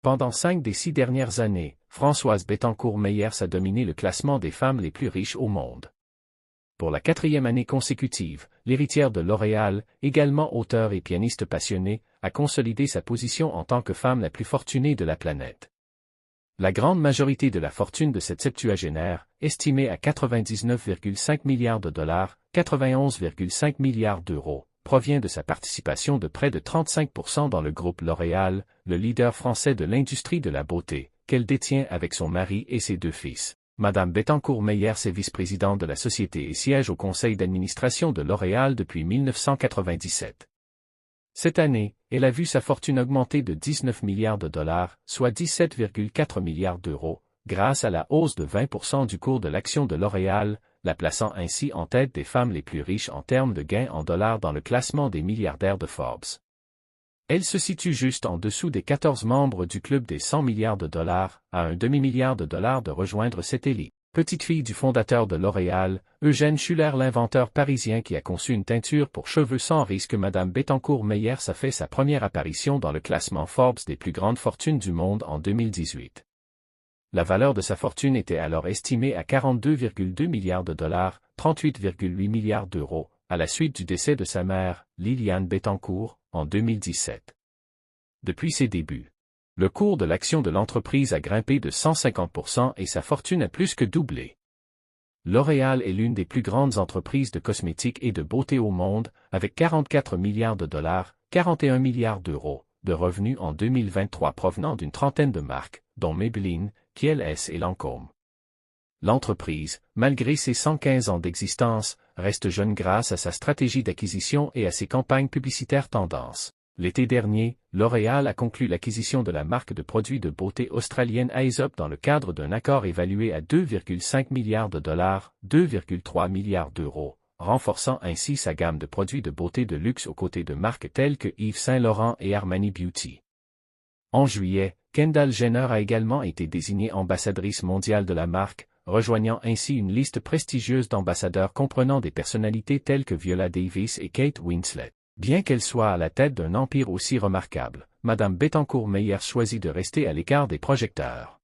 Pendant 5 des 6 dernières années, Françoise Bettencourt-Meyers a dominé le classement des femmes les plus riches au monde. Pour la 4e année consécutive, l'héritière de L'Oréal, également auteure et pianiste passionnée, a consolidé sa position en tant que femme la plus fortunée de la planète. La grande majorité de la fortune de cette septuagénaire, estimée à 99,5 milliards de dollars, 91,5 milliards d'euros, provient de sa participation de près de 35% dans le groupe L'Oréal, le leader français de l'industrie de la beauté, qu'elle détient avec son mari et ses 2 fils. Madame Bettencourt-Meyers est vice-présidente de la société et siège au conseil d'administration de L'Oréal depuis 1997. Cette année, elle a vu sa fortune augmenter de 19 milliards de dollars, soit 17,4 milliards d'euros, grâce à la hausse de 20% du cours de l'action de L'Oréal, la plaçant ainsi en tête des femmes les plus riches en termes de gains en dollars dans le classement des milliardaires de Forbes. Elle se situe juste en dessous des 14 membres du club des 100 milliards de dollars, à un demi-milliard de dollars de rejoindre cette élite. Petite fille du fondateur de L'Oréal, Eugène Schuller, l'inventeur parisien qui a conçu une teinture pour cheveux sans risque, Madame Bettencourt-Meyers a fait sa première apparition dans le classement Forbes des plus grandes fortunes du monde en 2018. La valeur de sa fortune était alors estimée à 42,2 milliards de dollars, 38,8 milliards d'euros, à la suite du décès de sa mère, Liliane Bettencourt, en 2017. Depuis ses débuts, le cours de l'action de l'entreprise a grimpé de 150% et sa fortune a plus que doublé. L'Oréal est l'une des plus grandes entreprises de cosmétiques et de beauté au monde, avec 44 milliards de dollars, 41 milliards d'euros, de revenus en 2023 provenant d'une trentaine de marques, dont Maybelline, Kiehl's et Lancôme. L'entreprise, malgré ses 115 ans d'existence, reste jeune grâce à sa stratégie d'acquisition et à ses campagnes publicitaires tendances. L'été dernier, L'Oréal a conclu l'acquisition de la marque de produits de beauté australienne Aesop dans le cadre d'un accord évalué à 2,5 milliards de dollars, 2,3 milliards d'euros, renforçant ainsi sa gamme de produits de beauté de luxe aux côtés de marques telles que Yves Saint Laurent et Armani Beauty. En juillet, Kendall Jenner a également été désignée ambassadrice mondiale de la marque, rejoignant ainsi une liste prestigieuse d'ambassadeurs comprenant des personnalités telles que Viola Davis et Kate Winslet. Bien qu'elle soit à la tête d'un empire aussi remarquable, Madame Bettencourt-Meyers choisit de rester à l'écart des projecteurs.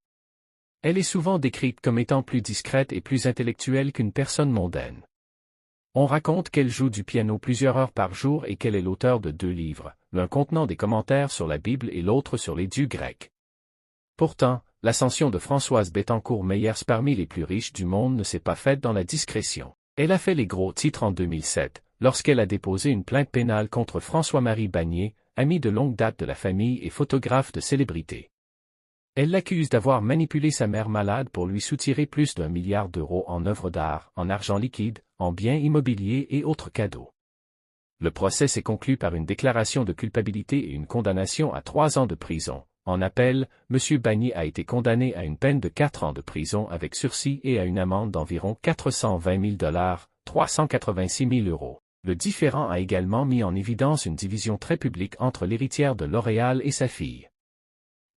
Elle est souvent décrite comme étant plus discrète et plus intellectuelle qu'une personne mondaine. On raconte qu'elle joue du piano plusieurs heures par jour et qu'elle est l'auteur de 2 livres, l'un contenant des commentaires sur la Bible et l'autre sur les dieux grecs. Pourtant, l'ascension de Françoise Bettencourt-Meyers parmi les plus riches du monde ne s'est pas faite dans la discrétion. Elle a fait les gros titres en 2007, lorsqu'elle a déposé une plainte pénale contre François-Marie Bagné, ami de longue date de la famille et photographe de célébrités. Elle l'accuse d'avoir manipulé sa mère malade pour lui soutirer plus d'1 milliard d'euros en œuvres d'art, en argent liquide, en biens immobiliers et autres cadeaux. Le procès s'est conclu par une déclaration de culpabilité et une condamnation à 3 ans de prison. En appel, M. Bagné a été condamné à une peine de 4 ans de prison avec sursis et à une amende d'environ 420 000 dollars, 386 000 euros. Le différend a également mis en évidence une division très publique entre l'héritière de L'Oréal et sa fille.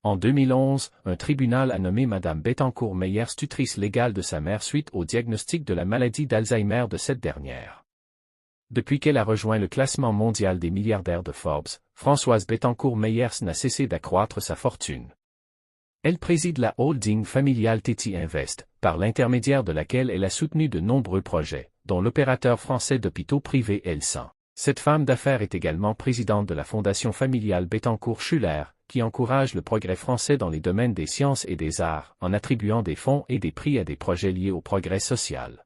En 2011, un tribunal a nommé Madame Bettencourt-Meyers tutrice légale de sa mère suite au diagnostic de la maladie d'Alzheimer de cette dernière. Depuis qu'elle a rejoint le classement mondial des milliardaires de Forbes, Françoise Bettencourt-Meyers n'a cessé d'accroître sa fortune. Elle préside la holding familiale Teti Invest, par l'intermédiaire de laquelle elle a soutenu de nombreux projets, dont l'opérateur français d'hôpitaux privés Elsan. Cette femme d'affaires est également présidente de la fondation familiale Bettencourt-Schuller, qui encourage le progrès français dans les domaines des sciences et des arts, en attribuant des fonds et des prix à des projets liés au progrès social.